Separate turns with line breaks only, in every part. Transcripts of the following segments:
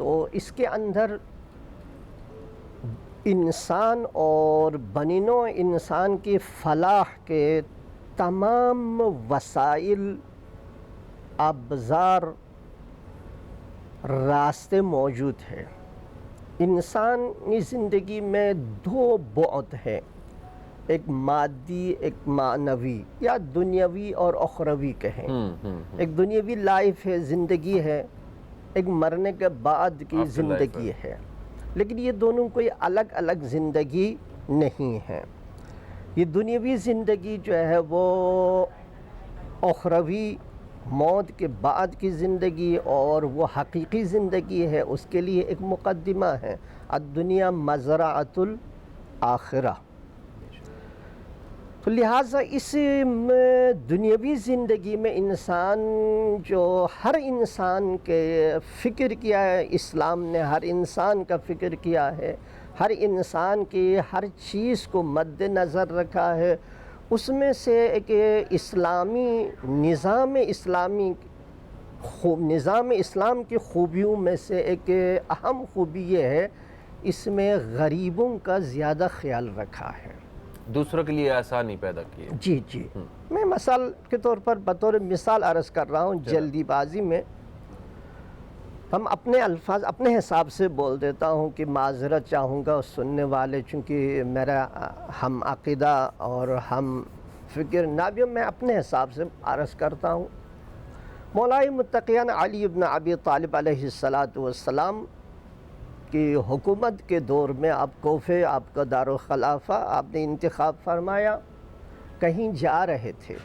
تو اس کے اندر انسان اور بنی نوع انسان کی فلاح کے تمام وسائل، ابزار، راستے موجود ہیں۔ انسانی زندگی میں دو بعد ہیں، ایک مادی، ایک معنوی، یا دنیاوی اور اخروی کہیں۔ ایک دنیاوی لائف ہے، زندگی ہے، ایک مرنے کے بعد کی زندگی ہے، لیکن یہ دونوں کوئی الگ الگ زندگی نہیں ہے۔ یہ دنیاوی زندگی جو ہے وہ اخروی موت کے بعد کی زندگی، اور وہ حقیقی زندگی ہے، اس کے لیے ایک مقدمہ ہے، الدنیا مزرعۃ الآخرہ۔ تو لہٰذا اس دنیاوی زندگی میں انسان جو ہر انسان کے فکر کیا ہے، اسلام نے ہر انسان کا فکر کیا ہے، ہر انسان کی ہر چیز کو مد نظر رکھا ہے، اس میں سے ایک نظام اسلام کی خوبیوں میں سے ایک اہم خوبی یہ ہے، اس میں غریبوں کا زیادہ خیال رکھا ہے،
دوسروں کے لیے آسانی پیدا کی ہے۔
جی جی، میں مثال کے طور پر بطور مثال عرض کر رہا ہوں، جلدی بازی میں ہم اپنے الفاظ اپنے حساب سے بول دیتا ہوں کہ معذرت چاہوں گا سننے والے، چونکہ میرا ہم عقیدہ اور ہم فکر نابیوں، میں اپنے حساب سے عرض کرتا ہوں۔ مولائے متقیان علی ابن ابی طالب علیہ السلام کی حکومت کے دور میں آپ کوفے، آپ کا دارالخلافہ، آپ نے انتخاب فرمایا، کہیں جا رہے تھے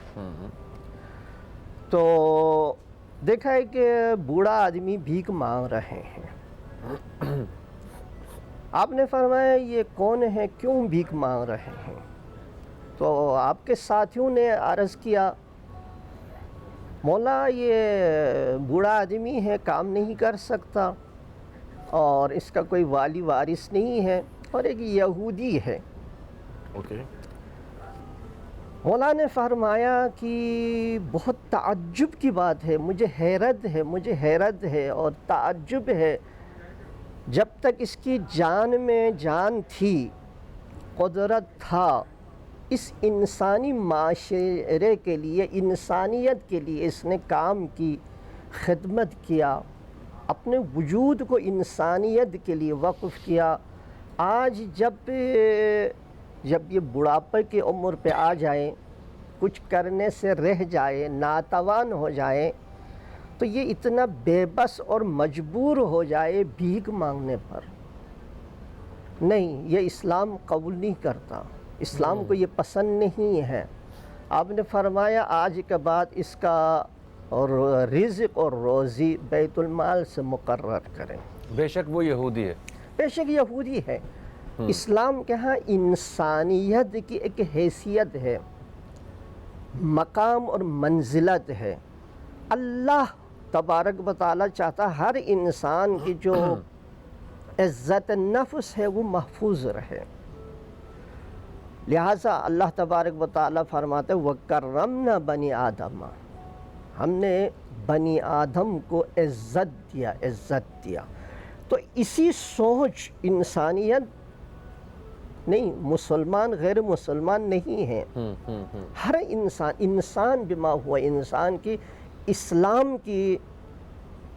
تو دیکھا ہے کہ بوڑھا آدمی بھیک مانگ رہے ہیں۔ آپ نے فرمایا یہ کون ہے، کیوں بھیک مانگ رہے ہیں؟ تو آپ کے ساتھیوں نے عرض کیا، مولا یہ بوڑھا آدمی ہے، کام نہیں کر سکتا، اور اس کا کوئی والی وارث نہیں ہے، اور ایک یہودی ہے۔ مولا نے فرمایا کہ بہت تعجب کی بات ہے، مجھے حیرت ہے اور تعجب ہے، جب تک اس کی جان میں جان تھی، قدرت تھا، اس انسانی معاشرے کے لیے، انسانیت کے لیے اس نے کام کی، خدمت کیا، اپنے وجود کو انسانیت کے لیے وقف کیا۔ آج جب یہ بڑھاپے کی عمر پہ آ جائے، کچھ کرنے سے رہ جائے، ناتوان ہو جائے، تو یہ اتنا بے بس اور مجبور ہو جائے بھیک مانگنے پر، نہیں، یہ اسلام قبول نہیں کرتا، اسلام کو یہ پسند نہیں ہے۔ آپ نے فرمایا آج کے بعد اس کا اور رزق اور روزی بیت المال سے مقرر کریں۔
بے شک وہ یہودی ہے،
بے شک یہودی ہے۔ اسلام کے ہاں انسانیت کی ایک حیثیت ہے، مقام اور منزلت ہے۔ اللہ تبارک و تعالیٰ چاہتا ہر انسان کی جو عزت نفس ہے وہ محفوظ رہے، لہٰذا اللہ تبارک و تعالیٰ فرماتے ہیں وَكَرَّمْنَا بَنِي آدَمَ، ہم نے بنی آدم کو عزت دیا۔ تو اسی سوچ انسانیت نہیں، مسلمان غیر مسلمان نہیں ہے، ہر انسان بما ہوا انسان کی اسلام کی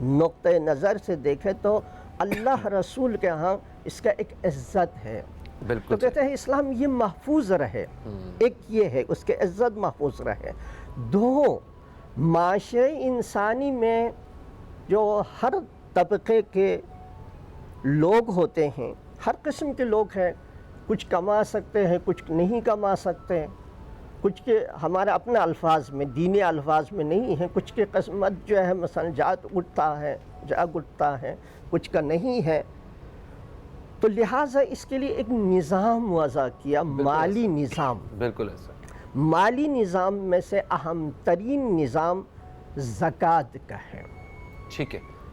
نقطہ نظر سے دیکھے تو اللہ رسول کے ہاں اس کا ایک عزت ہے، تو کہتے ہیں اسلام یہ محفوظ رہے، ایک یہ ہے اس کے عزت محفوظ رہے۔ دو، معاشرے انسانی میں جو ہر طبقے کے لوگ ہوتے ہیں، ہر قسم کے لوگ ہیں، کچھ کما سکتے ہیں، کچھ نہیں کما سکتے، کچھ کے ہمارے اپنے الفاظ میں، دینی الفاظ میں نہیں ہیں، کچھ کی قسمت جو ہے مثلا جاگ اٹھتا ہے، کچھ کا نہیں ہے، تو لہٰذا اس کے لیے ایک نظام وضع کیا، مالی نظام۔
بالکل ایسا،
مالی نظام میں سے اہم ترین نظام زکوٰۃ کا ہے۔
ٹھیک ہے،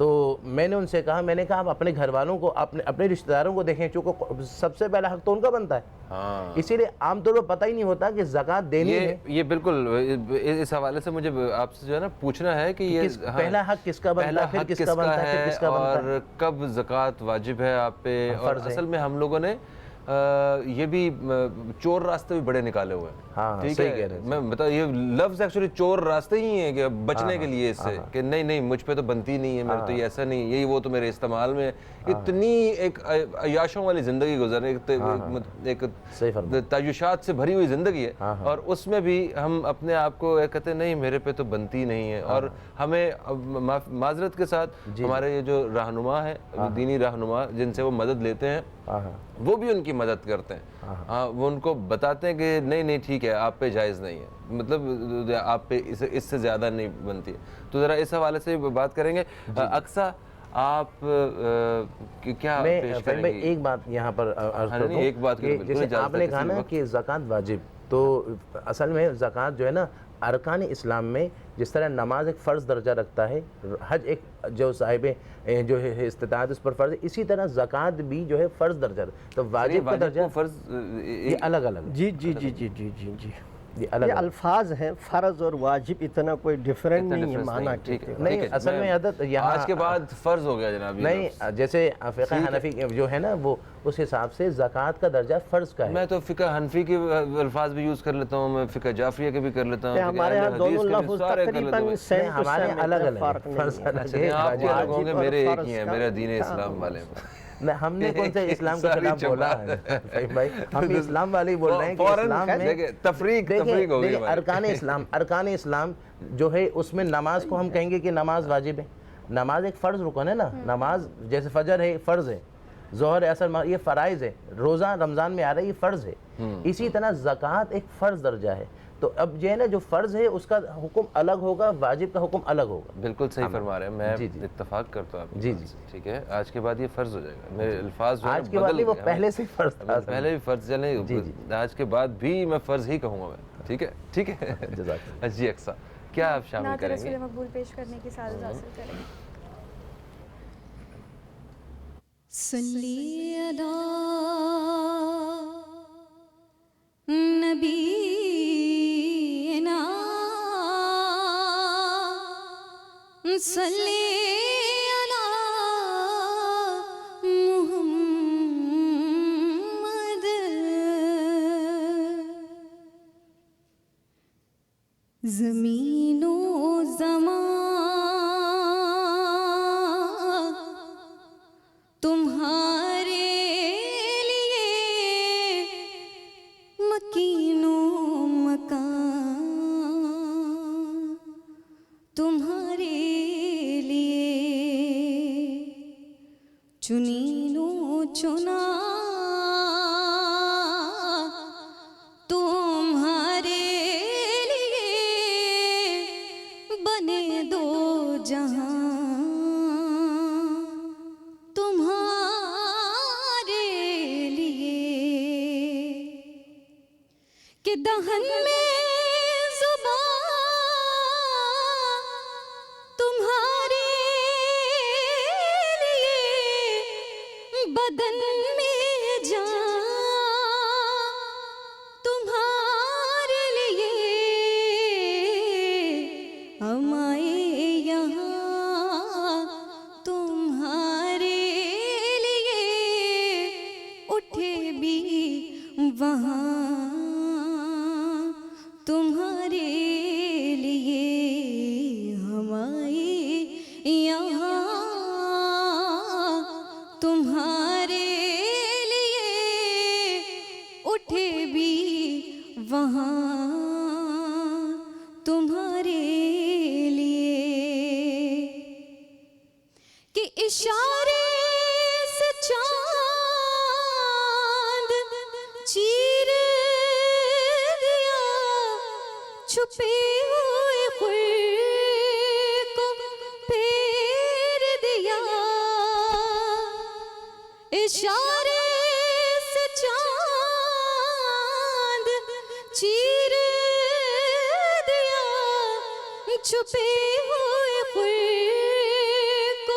تو میں نے ان سے کہا، میں نے کہا آپ اپنے گھر والوں کو، اپنے رشتہ داروں کو دیکھیں، چونکہ سب سے پہلا حق تو ان کا بنتا ہے.
ہاں
اسی لیے عام طور پر پتہ ہی نہیں ہوتا کہ زکوٰۃ دینی ہے.
یہ بالکل اس حوالے سے مجھے آپ سے جو ہے نا پوچھنا ہے کہ یہ
پہلا حق کس کا بنتا ہے، پھر کس کا بنتا ہے، پھر کس کا بنتا ہے،
اور کب زکوٰۃ واجب ہے آپ پہ. اور اصل میں ہم لوگوں نے یہ بھی چور راستے بھی بڑے نکالے ہوئے ہیں.
ہاں
ٹھیک
صحیح کہہ
ہے،
رہے ہیں.
میں بتا یہ لفظ ایکچولی چور راستے ہی ہیں کہ بچنے کے لیے اس سے کہ نہیں مجھ پہ تو بنتی نہیں ہے، میرے تو یہ ایسا نہیں، یہی وہ تو میرے استعمال میں. اتنی ایک عیاشوں والی زندگی گزر، ایک تعیشات سے بھری ہوئی زندگی ہے، اور اس میں بھی ہم اپنے آپ کو کہتے ہیں نہیں میرے پہ تو بنتی نہیں ہے. اور ہمیں معذرت کے ساتھ ہمارے یہ جو رہنما ہے، دینی رہنما جن سے وہ مدد لیتے ہیں، وہ بھی ان کی مدد کرتے ہیں. وہ ان کو بتاتے ہیں کہ نہیں ٹھیک ہے آپ پہ جائز نہیں ہے، مطلب آپ پہ اس سے زیادہ نہیں بنتی ہے. تو ذرا اس حوالے سے بات کریں گے. اقصیٰ آپ کیا پیش کریں گے؟
میں ایک بات یہاں پر عرض کر دوں،
ایک بات
جیسے آپ نے کہا نا کہ زکوٰۃ واجب، تو اصل میں زکوٰۃ جو ہے نا ارکان اسلام میں جس طرح نماز ایک فرض درجہ رکھتا ہے، حج ایک جو صاحب جو ہے استطاعت اس پر فرض ہے، اسی طرح زکوٰۃ بھی جو ہے فرض درجہ ہے. تو واجب کا درجہ
فرض
یہ الگ الگ.
جی یہ الفاظ ہیں، فرض اور واجب اتنا کوئی ڈیفرنٹ نہیں ہے معنی کے.
نہیں اصل میں عادت یہاں
آج کے بعد فرض ہو گیا جناب.
نہیں جیسے فقہ حنفی جو ہے نا وہ اس حساب سے زکوٰۃ کا درجہ فرض کا ہے.
میں تو فقہ حنفی کے الفاظ بھی یوز کر لیتا ہوں، میں فقہ جعفریہ کے بھی کر لیتا ہوں.
ہمارے یہاں دونوں لفظ تقریباً سیم ٹو
ہمارے
سیم
الگ
فرق
الگ
نہیں
فرض
ہے.
الگ ہے.
آپ کے الگ ہوں گے، میرے ایک ہی ہیں، میرے دین اسلام والے.
ہم نے کون سے اسلام کے خلاف بولا ہے بھائی؟ ہم اسلام والے ہی بول رہے ہیں کہ اسلام میں
تفریق ہو گئی.
ارکان اسلام جو ہے اس میں نماز کو ہم کہیں گے کہ نماز واجب ہے. نماز ایک فرض رکن ہے نا. نماز جیسے فجر ہے فرض ہے، ظہر عصر یہ فرائض ہے، روزہ رمضان میں آ رہا ہے یہ فرض ہے. اسی طرح زکوٰۃ ایک فرض درجہ ہے. تو اب جو ہے نا جو فرض ہے اس کا حکم الگ ہوگا، واجب کا حکم الگ ہوگا.
بالکل صحیح فرما رہے ہیں، میں اتفاق کرتا ہوں آپ.
جی
ٹھیک ہے، آج کے بعد یہ فرض ہو جائے گا. میرے الفاظ
آج کے بعد وہ پہلے سے فرض تھا،
پہلے بھی فرض چلے، آج کے بعد بھی میں فرض ہی کہوں گا میں. ٹھیک ہے ٹھیک ہے. جی اقصیٰ کیا آپ شامل کریں گے؟
نعت مقبول پیش کرنے کی سعادت حاصل کریں. صلی علی نبینا صلی علی محمد. زمین و زمان تمہارے لیے مکین و مکان تمہارے لیے چنین و چنا تمہارے لیے بنے دو جہاں تمہارے لیے کہ دہن میں زبان تمہارے لیے بدن میں جان تمہارے لیے ہم آئے یہاں تمہارے لیے اٹھے بھی وہاں تمہارے لیے ہم آئے یہاں تمہارے لیے اٹھے بھی وہاں تمہارے لیے کہ اشارے سے چاند چیر دیا چھپے ہوئے خور کو پھیر دیا. اشارے سے چاند چیر دیا چھپے ہوئے خور کو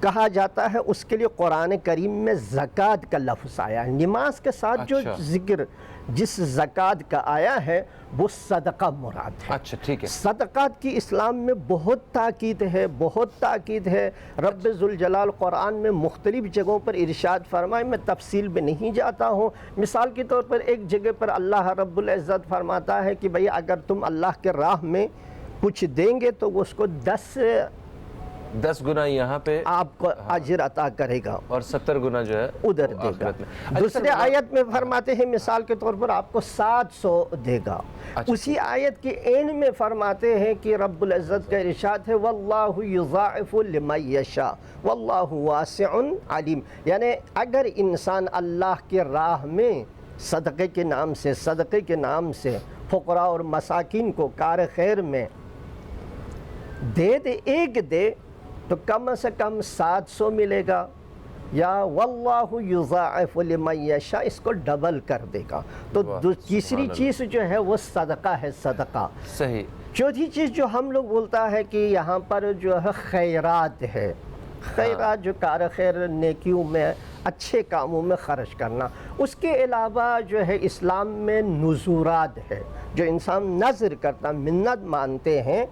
کہا جاتا ہے اس کے لیے قرآن کریم میں زکوٰۃ کا لفظ آیا ہے۔ نماز کے ساتھ جو
اچھا۔
ذکر جس زکوٰۃ کا آیا ہے وہ صدقہ مراد ہے۔
اچھا ٹھیک ہے۔
صدقات کی اسلام میں بہت تاکید ہے، بہت تاکید ہے۔ رب ذوالجلال قرآن میں مختلف جگہوں پر ارشاد فرمائے، میں تفصیل میں نہیں جاتا ہوں۔ مثال کے طور پر ایک جگہ پر اللہ رب العزت فرماتا ہے کہ بھئی اگر تم اللہ کے راہ میں کچھ دیں گے تو وہ اس کو 10
گنا یہاں پہ
آپ کو اجر عطا کرے گا
اور 70 گنا جو ہے
ادھر دے گا۔
آخرت میں۔
دوسرے آیت میں فرماتے ہیں مثال کے طور پر آپ کو 700 دے گا۔ اسی آیت کے اینڈ میں فرماتے ہیں کہ رب العزت کا ارشاد ہے واللہ یضاعف لمن یشاء واللہ واسع علیم، یعنی اگر انسان اللہ کے راہ میں صدقے کے نام سے فقراء اور مساکین کو کار خیر میں ایک دے تو کم سے کم 700 ملے گا، یا واللہ یضاعف لمن یشاء اس کو ڈبل کر دے گا۔ تو تیسری چیز جو ہے وہ صدقہ ہے، صدقہ۔
صحیح۔
چوتھی چیز جو ہم لوگ بولتا ہے کہ یہاں پر جو ہے خیرات ہے، خیرات جو کار خیر نیکیوں میں اچھے کاموں میں خرچ کرنا۔ اس کے علاوہ جو ہے اسلام میں نذورات ہے، جو انسان نذر کرتا منت مانتے ہیں،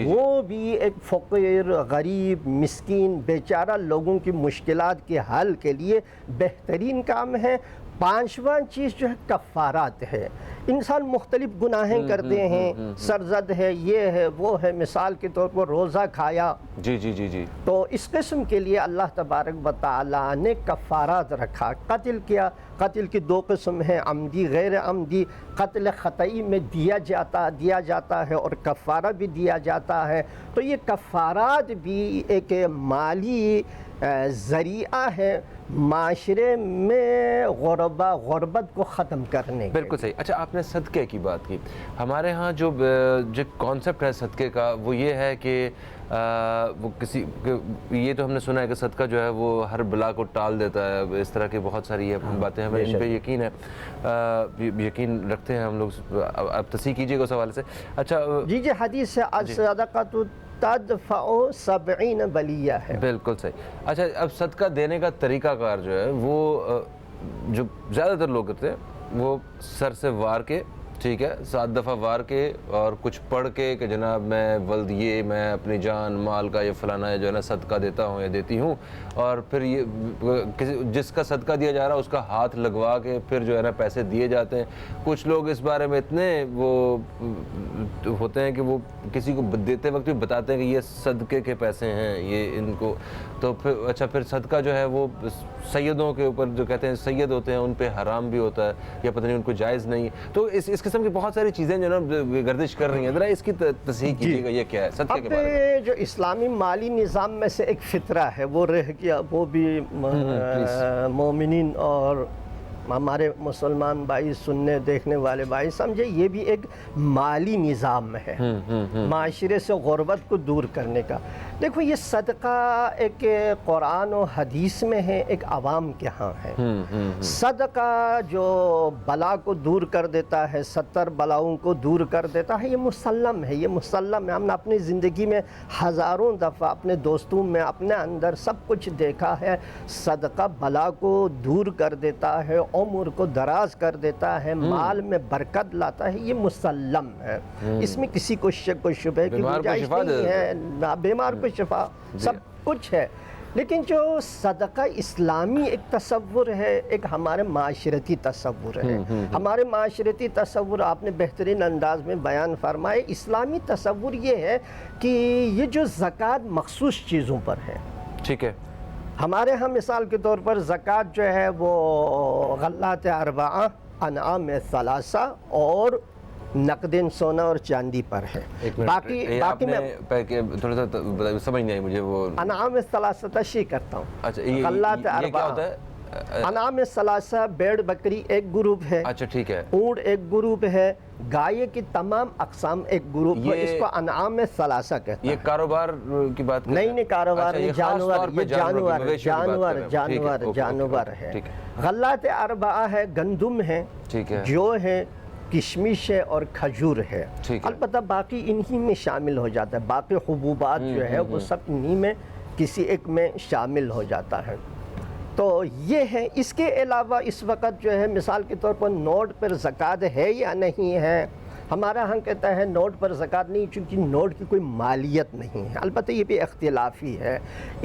وہ بھی ایک فقیر غریب مسکین بیچارہ لوگوں کی مشکلات کے حل کے لیے بہترین کام ہے۔ پانچواں چیز جو ہے کفارات ہے۔ انسان مختلف گناہیں کرتے ہیں، سرزد ہے، یہ ہے وہ ہے، مثال کے طور پر روزہ کھایا،
جی
تو اس قسم کے لیے اللہ تبارک و تعالیٰ نے کفارات رکھا۔ قتل کیا، قتل کی 2 قسم ہیں، عمدی غیر عمدی۔ قتل خطئی میں دیا جاتا ہے اور کفارہ بھی دیا جاتا ہے۔ تو یہ کفارات بھی ایک مالی ذریعہ ہے معاشرے میں غربت کو ختم کرنے کے۔
بالکل صحیح۔ اچھا آپ نے صدقے کی بات کی، ہمارے ہاں جو کانسیپٹ ہے صدقے کا وہ یہ ہے کہ وہ یہ تو ہم نے سنا ہے کہ صدقہ جو ہے وہ ہر بلا کو ٹال دیتا ہے، اس طرح کی بہت ساری باتیں ہمیں ان پہ یقین ہے، یقین رکھتے ہیں ہم لوگ۔ آپ تصحیح کیجیے گا اس حوالے سے۔ اچھا
جی حدیث ہے الصدقۃ تدفع 70 بلیہ ہے۔
بالکل صحیح۔ اچھا اب صدقہ دینے کا طریقہ کار جو ہے وہ جو زیادہ تر لوگ کرتے ہیں وہ سر سے وار کے، ٹھیک ہے، 7 دفعہ وار کے اور کچھ پڑھ کے کہ جناب میں میں اپنی جان مال کا یہ فلانا جو ہے نا صدقہ دیتا ہوں یا دیتی ہوں، اور پھر یہ جس کا صدقہ دیا جا رہا ہے اس کا ہاتھ لگوا کے پھر جو ہے نا پیسے دیے جاتے ہیں۔ کچھ لوگ اس بارے میں اتنے وہ ہوتے ہیں کہ وہ کسی کو دیتے وقت بھی بتاتے ہیں کہ یہ صدقے کے پیسے ہیں، یہ ان کو، تو پھر صدقہ جو ہے وہ سیدوں کے اوپر جو کہتے ہیں سید ہوتے ہیں ان پہ حرام بھی ہوتا ہے یا پتہ نہیں ان کو جائز نہیں ہے۔ تو اس قسم کی بہت ساری چیزیں جو نا گردش کر رہی ہیں، ذرا اس کی تصحیح کیجیے گا یہ کیا ہے صدقے کے بارے میں؟
اب جو اسلامی مالی نظام میں سے ایک فطرہ ہے وہ رہ گیا، وہ بھی مومنین اور ہمارے مسلمان بھائی سننے دیکھنے والے بھائی سمجھے، یہ بھی ایک مالی نظام ہے معاشرے سے غربت کو دور کرنے کا۔ دیکھو یہ صدقہ ایک قرآن و حدیث میں ہے، ایک عوام کے ہاں ہے۔ صدقہ جو بلا کو دور کر دیتا ہے، 70 بلاؤں کو دور کر دیتا ہے، یہ مسلم ہے، یہ مسلم ہے۔ ہم نے اپنی زندگی میں ہزاروں دفعہ اپنے دوستوں میں اپنے اندر سب کچھ دیکھا ہے۔ صدقہ بلا کو دور کر دیتا ہے، عمر کو دراز کر دیتا ہے، مال میں برکت لاتا ہے، یہ مسلم ہے، اس میں کسی کو شک و شبہ کی گنجائش نہیں ہے، بیمار کو شفا، سب کچھ ہے۔ لیکن جو صدقہ اسلامی ایک تصور ہے، ایک ہمارے معاشرتی تصور ہے، ہمارے معاشرتی تصور آپ نے بہترین انداز میں بیان فرمائے۔ اسلامی تصور یہ ہے کہ یہ جو زکوٰۃ مخصوص چیزوں پر ہے،
ٹھیک ہے،
ہمارے ہاں مثال کے طور پر زکوٰۃ جو ہے وہ غلات اربعہ، انعام ثلاثہ اور نقدین سونا اور چاندی پر ہے۔ باقی میں
تھوڑا سا سمجھ نہیں آئی مجھے وہ
انعام ثلاثہ تشریح کرتا ہوں۔
اچھا
غلات
یہ کیا
اربعہ،
ہوتا ہے؟
انعام ثلاثہ بیڑ بکری ایک گروپ ہے،
اچھا ٹھیک ہے،
اونٹ ایک گروپ ہے، گائے کی تمام اقسام ایک گروپ ہے، اس کو انعام ثلاثہ کہتا ہے۔
یہ کاروبار کی بات
نہیں کاروبار نہیں، جانور ہے۔ غلات اربعہ ہے، گندم ہے، جو ہے، کشمش ہے اور کھجور ہے، البتہ باقی انہی میں شامل ہو جاتا ہے، باقی حبوبات جو ہے وہ سب انہی میں کسی ایک میں شامل ہو جاتا ہے۔ تو یہ ہے۔ اس کے علاوہ اس وقت جو ہے مثال کے طور پر نوٹ پر زکوٰۃ ہے یا نہیں ہے، ہمارا ہم کہتا ہے نوٹ پر زکوٰۃ نہیں، چونکہ نوٹ کی کوئی مالیت نہیں ہے، البتہ یہ بھی اختلافی ہے۔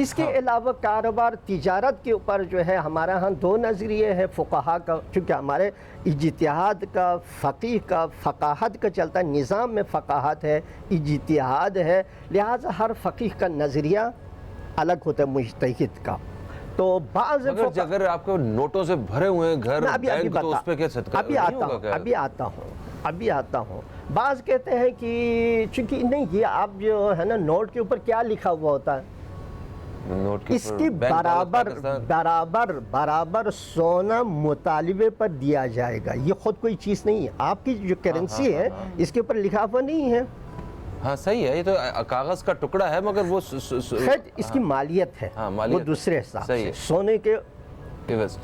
اس کے علاوہ کاروبار تجارت کے اوپر جو ہے ہمارا ہاں دو نظریے ہیں فقہا کا، چونکہ ہمارے اجتہاد کا، فقیہ کا، فقاہت کا چلتا ہے، نظام میں فقاہت ہے، اجتہاد ہے، لہٰذا ہر فقیہ کا نظریہ الگ ہوتا ہے مجتہد کا۔ تو بعض
مگر اگر آپ کو نوٹوں سے بھرے ہوئے ہیں گھر بینک، تو اس پہ کیا صدقہ
ابھی
نہیں ہوگا کیا؟
ابھی آتا ہوں۔ بعض کہتے ہیں کہ چونکہ نہیں، یہ آپ جو ہے نا نوٹ کے اوپر کیا لکھا ہوا ہوتا ہے،
نوٹ کے
اس کی برابر سونا مطالبے پر دیا جائے گا۔ یہ خود کوئی چیز نہیں ہے، آپ کی جو کرنسی ہے اس کے اوپر لکھا ہوا نہیں ہے۔
ہاں صحیح ہے، یہ تو کاغذ کا ٹکڑا ہے، مگر وہ
خیر اس کی مالیت ہے، وہ دوسرے حساب سے، سونے کے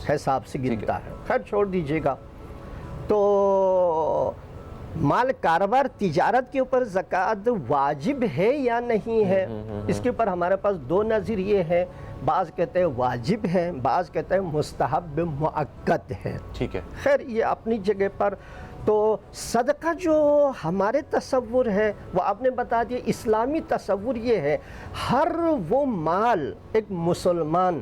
حساب سے گنتا ہے۔ خیر چھوڑ دیجئے گا۔ تو مال کاروبار تجارت کے اوپر زکوٰۃ واجب ہے یا نہیں ہے، اس کے اوپر ہمارے پاس دو نظریے ہیں۔ بعض کہتے ہیں واجب ہے، بعض کہتے ہیں مستحب مؤکد ہے۔
ٹھیک ہے،
خیر یہ اپنی جگہ پر۔ تو صدقہ جو ہمارے تصور ہے وہ آپ نے بتا دیا، اسلامی تصور یہ ہے ہر وہ مال ایک مسلمان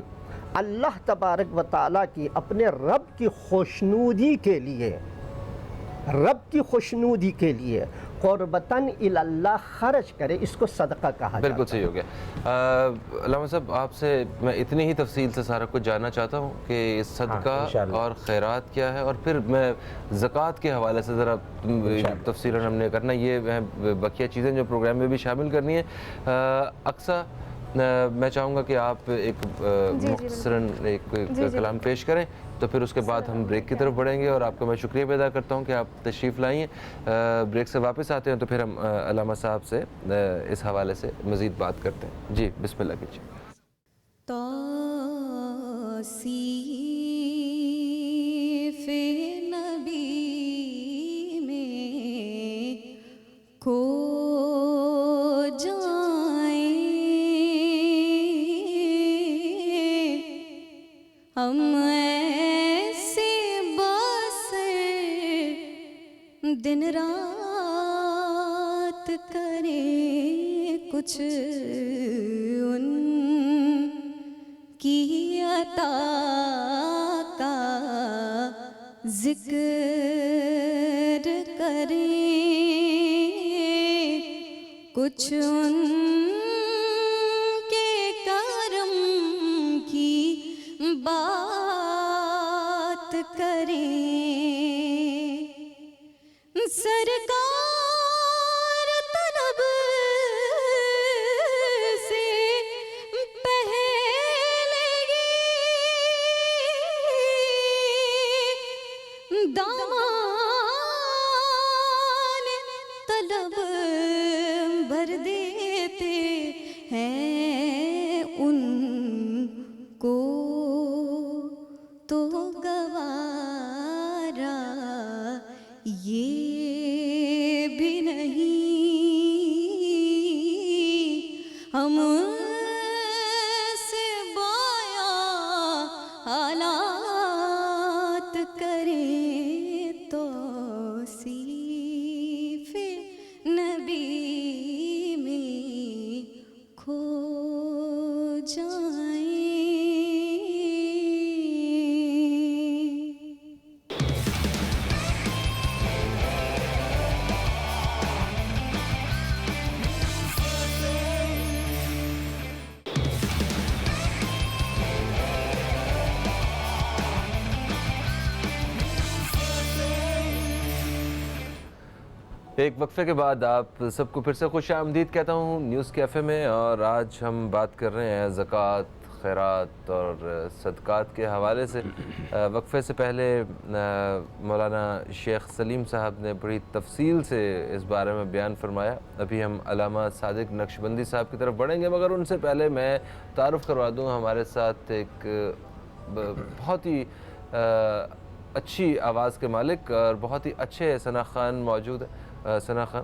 اللہ تبارک و تعالیٰ کی اپنے رب کی خوشنودی کے لیے قربتاً اللہ خرچ کرے، اس کو صدقہ کہا جاتا ہے۔
بالکل صحیح ہو گیا۔ علامہ صاحب آپ سے میں اتنی ہی تفصیل سے سارا کچھ جاننا چاہتا ہوں کہ صدقہ اور خیرات کیا ہے، اور پھر میں زکوٰۃ کے حوالے سے ذرا تفصیلاً ہم نے کرنا، یہ بقیہ چیزیں جو پروگرام میں بھی شامل کرنی ہے۔ اقصیٰ میں چاہوں گا کہ آپ ایک مختصراً ایک کلام پیش کریں، تو پھر اس کے بعد ہم بریک کی طرف بڑھیں گے، اور آپ کا میں شکریہ ادا کرتا ہوں کہ آپ تشریف لائیں۔ بریک سے واپس آتے ہیں تو پھر ہم علامہ صاحب سے اس حوالے سے مزید بات کرتے ہیں۔ جی بسم اللہ کیجیے۔
توصیف نبی میں کھو جائیں ہم، ایسے بسر دن رات کریں، کچھ ان کی عطا کا ذکر کریں، کچھ ان کے کرم کی بات کریں۔ سرکار طلب سے پہلے دامان طلب بھر دیتے ہیں، ان کو تو گوارا یہ بھی نہیں، ہم سے بایا حالات کریں، توصیف نبی میں کھو جائیں۔
ایک وقفے کے بعد آپ سب کو پھر سے خوش آمدید کہتا ہوں نیوز کیفے میں، اور آج ہم بات کر رہے ہیں زکوٰۃ، خیرات اور صدقات کے حوالے سے۔ وقفے سے پہلے مولانا شیخ سلیم صاحب نے بڑی تفصیل سے اس بارے میں بیان فرمایا۔ ابھی ہم علامہ صادق نقشبندی صاحب کی طرف بڑھیں گے، مگر ان سے پہلے میں تعارف کروا دوں، ہمارے ساتھ ایک بہت ہی اچھی آواز کے مالک اور بہت ہی اچھے ثنا خان موجود ہے۔ ثنا خان،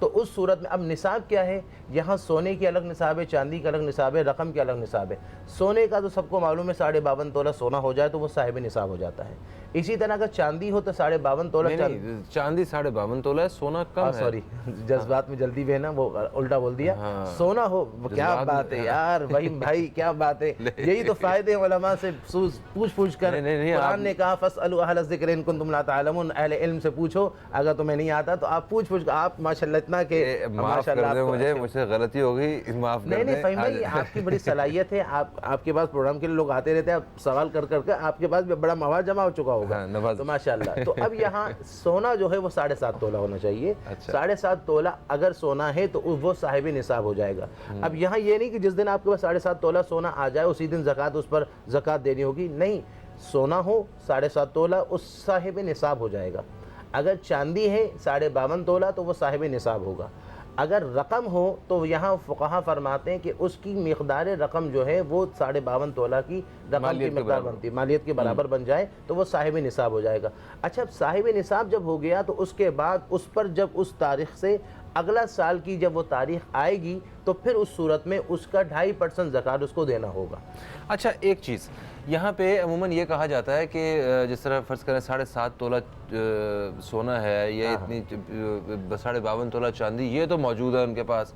تو اس صورت میں اب نصاب کیا ہے؟ یہاں سونے کی الگ نصاب ہے، چاندی کا الگ نصاب ہے، رقم کے الگ نصاب ہے۔ سونے کا تو سب کو معلوم ہے 52.5 تولہ سونا ہو جائے تو وہ صاحب نصاب ہو جاتا ہے۔ اسی طرح اگر چاندی ہو تو 52.5 تولہ
نہیں، چاندی 52.5 تولہ ہے، سونا کم ہے۔
سوری، جذبات میں جلدی میں نا وہ الٹا بول دیا۔ سونا ہو، کیا بات ہے یار بھائی کیا بات ہے، یہی تو فائدے ہیں علماء سے پوچھ پوچھ کر۔ قرآن نے کہا فاسألوا اہل الذکر ان کنتم لا تعلمون، اہل علم سے پوچھو اگر تمہیں نہیں آتا تو آپ پوچھ کر۔ آپ ماشاءاللہ اتنا کہ
معاف کر دیں مجھ سے غلطی ہو گئی، معاف کر دیں۔
نہیں فہیم بھائی، آپ کی بڑی صلاحیت ہے، آپ کے پاس پروگرام کے لیے لوگ آتے رہتے ہیں، آپ سوال کر کر کے آپ کے پاس بھی بڑا مواد جمع ہو چکا ہوگا تو ماشاءاللہ۔ تو اب یہاں سونا جو ہے وہ 7.5 تولہ ہونا چاہیے۔ 7.5 تولہ اگر سونا ہے تو وہ صاحب نصاب ہو جائے گا۔ اب یہاں یہ نہیں کہ جس دن آپ کے پاس 7.5 تولہ سونا آ جائے اسی دن زکوٰۃ اس پر زکوٰۃ دینی ہوگی، نہیں، سونا ہو 7.5 تولہ اس صاحب نصاب ہو جائے گا۔ اگر چاندی ہے 52.5 تولہ تو وہ صاحب نصاب ہوگا۔ اگر رقم ہو تو یہاں فقہا فرماتے ہیں کہ اس کی مقدار رقم جو ہے وہ 52.5 تولہ کی رقم کی مقدار بنتی ہے، مالیت کے برابر بن جائے تو وہ صاحب نصاب ہو جائے گا۔ اچھا، صاحب نصاب جب ہو گیا تو اس کے بعد اس پر جب اس تاریخ سے اگلا سال کی جب وہ تاریخ آئے گی تو پھر اس صورت میں اس کا 2.5% زکوٰۃ اس کو دینا ہوگا۔
اچھا، ایک چیز یہاں پہ عموماً یہ کہا جاتا ہے کہ جس طرح فرض کریں 7.5 تولہ سونا ہے یا اتنی 52.5 تولہ چاندی، یہ تو موجود ہے ان کے پاس،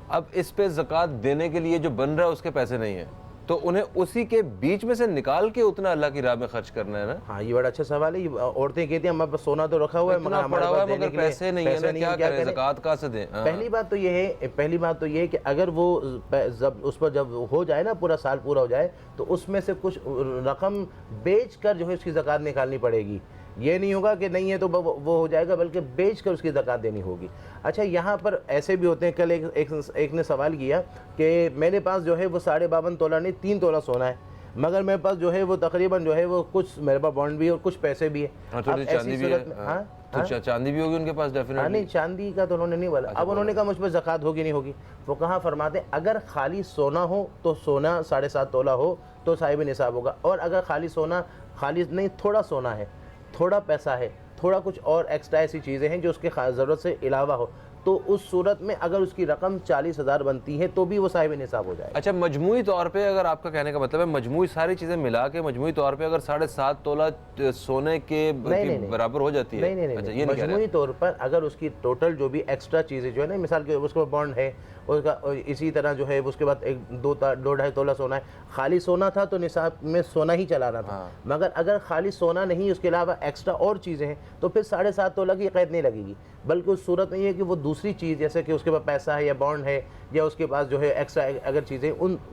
اب اس پہ زکوٰۃ دینے کے لیے جو بن رہا ہے اس کے پیسے نہیں ہیں، تو انہیں اسی کے بیچ میں سے نکال کے اتنا اللہ کی راہ میں خرچ کرنا ہے نا۔
ہاں، یہ بڑا اچھا سوال ہے۔ یہ عورتیں کہتی ہیں ہمارے پاس سونا تو رکھا ہوا ہے
اتنا پڑا ہوا ہے مگر پیسے نہیں ہیں، کیا کریں، زکوٰۃ کہاں سے دیں؟
پہلی بات تو یہ ہے کہ اگر وہ اس پر جب ہو جائے نا، پورا سال پورا ہو جائے تو اس میں سے کچھ رقم بیچ کر جو ہے اس کی زکوٰۃ نکالنی پڑے گی۔ یہ نہیں ہوگا کہ نہیں ہے تو وہ ہو جائے گا، بلکہ بیچ کر اس کی زکوٰۃ دینی ہوگی۔ اچھا، یہاں پر ایسے بھی ہوتے ہیں، کل ایک نے سوال کیا کہ میرے پاس جو ہے وہ 52.5 تولہ نہیں 3 تولہ سونا ہے، مگر میرے پاس جو ہے وہ تقریباً جو ہے وہ کچھ میرے پاس بانڈ بھی ہے اور کچھ پیسے بھی ہے۔
چاندی بھی ہوگی ان کے پاس ڈیفینیٹلی؟
نہیں، چاندی کا تو انہوں نے نہیں بولا۔ اب انہوں نے کہا مجھ پہ زکوٰۃ ہوگی نہیں ہوگی؟ وہ کہاں فرماتے ہیں اگر خالی سونا ہو تو سونا 7.5 تولہ ہو تو صاحب نصاب ہوگا، اور اگر خالی سونا خالی نہیں، تھوڑا سونا ہے، تھوڑا پیسہ ہے، تھوڑا کچھ اور ایکسٹرا ایسی چیزیں ہیں جو اس کے ضرورت سے علاوہ ہو، تو اس صورت میں اگر اس کی رقم 40,000 بنتی ہے تو بھی وہ صاحب نصاب ہو جائے گا۔
اچھا، مجموعی طور پہ اگر آپ کا کہنے کا مطلب ہے مجموعی ساری چیزیں ملا کے مجموعی طور پہ اگر 7.5 تولہ سونے کے برابر ہو جاتی ہے؟
نہیں، مجموعی طور پر اگر اس کی ٹوٹل جو بھی ایکسٹرا چیزیں جو ہے نا، مثال کے اس کو بانڈ ہے، اس کا اسی طرح جو ہے اس کے بعد 2.5 تولہ سونا ہے، خالی سونا تھا تو نصاب میں سونا ہی چلانا تھا، مگر اگر خالی سونا نہیں اس کے علاوہ ایکسٹرا اور چیزیں ہیں تو پھر 7.5 تولہ کی قید نہیں لگے گی، بلکہ اس صورت میں یہ ہے کہ وہ دوسری چیز جیسے کہ اس کے پاس پیسہ ہے یا بانڈ ہے یا اس کے پاس جو ہے ایکسٹرا اگر چیزیں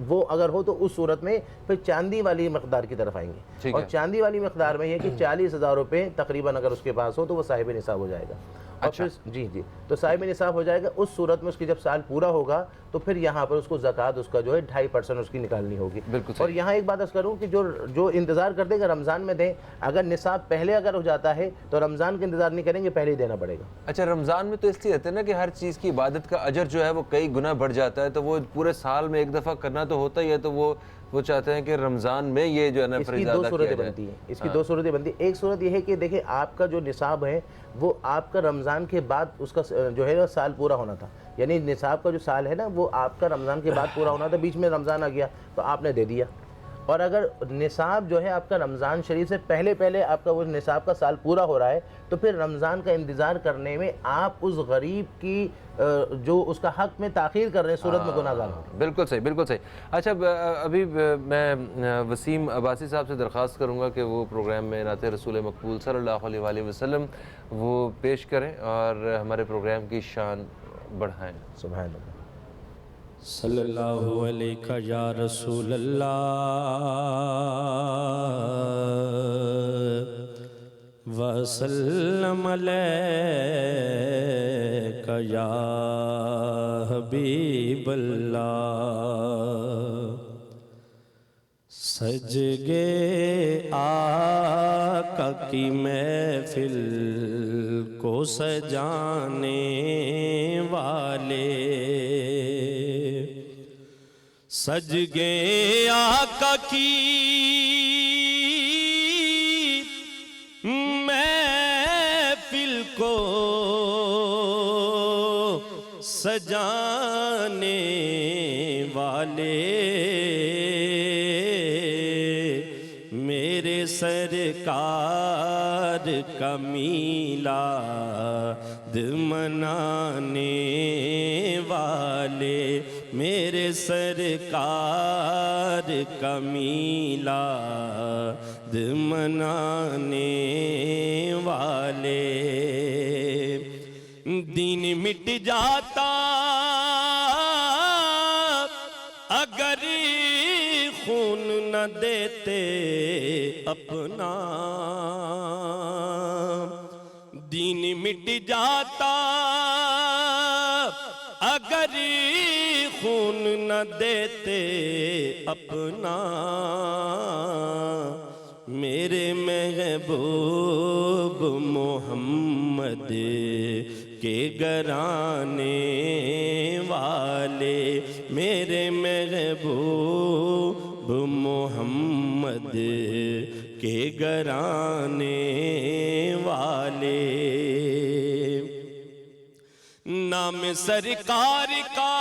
وہ اگر ہو تو اس صورت میں پھر چاندی والی مقدار کی طرف آئیں گے، اور چاندی والی مقدار میں یہ کہ 40,000 روپے تقریباً اگر اس کے پاس ہو تو وہ صاحب نصاب ہو جائے گا۔
اچھا،
جی تو صاحب نصاب ہو جائے گا۔ اس صورت میں اس کی جب سال پورا ہوگا تو پھر یہاں پر اس کو زکوٰۃ اس کا جو ہے 2.5% اس کی نکالنی ہوگی۔ اور یہاں ایک بات کروں کہ جو انتظار کرتے کہ رمضان میں دیں، اگر نصاب پہلے اگر ہو جاتا ہے تو رمضان کا انتظار نہیں کریں گے، پہلے ہی دینا پڑے گا۔
اچھا، رمضان میں تو اس لیے رہتے ہیں نا کہ ہر چیز کی عبادت کا اجر جو ہے وہ کئی گنا بڑھ جاتا ہے، تو وہ پورے سال میں ایک دفعہ کرنا تو ہوتا ہی ہے، تو وہ چاہتے ہیں کہ رمضان میں یہ جو ہے نا فریضہ ادا کیا جائے۔
اس کی 2 صورتیں بنتی ہیں۔ ایک صورت یہ ہے کہ دیکھیں آپ کا جو نصاب ہے وہ آپ کا رمضان کے بعد اس کا جو ہے سال پورا ہونا تھا، یعنی نصاب کا جو سال ہے نا وہ آپ کا رمضان کے بعد پورا ہونا تھا، بیچ میں رمضان آ گیا تو آپ نے دے دیا۔ اور اگر نصاب جو ہے آپ کا رمضان شریف سے پہلے آپ کا وہ نصاب کا سال پورا ہو رہا ہے تو پھر رمضان کا انتظار کرنے میں آپ اس غریب کی جو اس کا حق میں تاخیر کر رہے ہیں، صورت میں گناہ گار ہیں۔
بالکل صحیح، بالکل صحیح۔ اچھا، ابھی میں وسیم عباسی صاحب سے درخواست کروں گا کہ وہ پروگرام میں نعت رسول مقبول صلی اللہ علیہ وآلہ وسلم وہ پیش کریں اور ہمارے پروگرام کی شان بڑھائیں۔
سبحان اللہ۔
صلی اللہ علیہ یا رسول اللہ وسلم علیک یا حبیب اللہ، سج گے آقا کی محفل کو سجانے والے، سج گئے آقا کی محفل کو
سجانے والے میرے سرکار کا میلاد منانے والے میرے سرکار کا میلاد منانے والے دین مٹ جاتا اگر خون نہ دیتے اپنا دین مٹ جاتا اگر خون نہ دیتے اپنا میرے محبوب محمد کے گرانے والے میرے محبوب محمد کے گرانے والے نام سرکار کا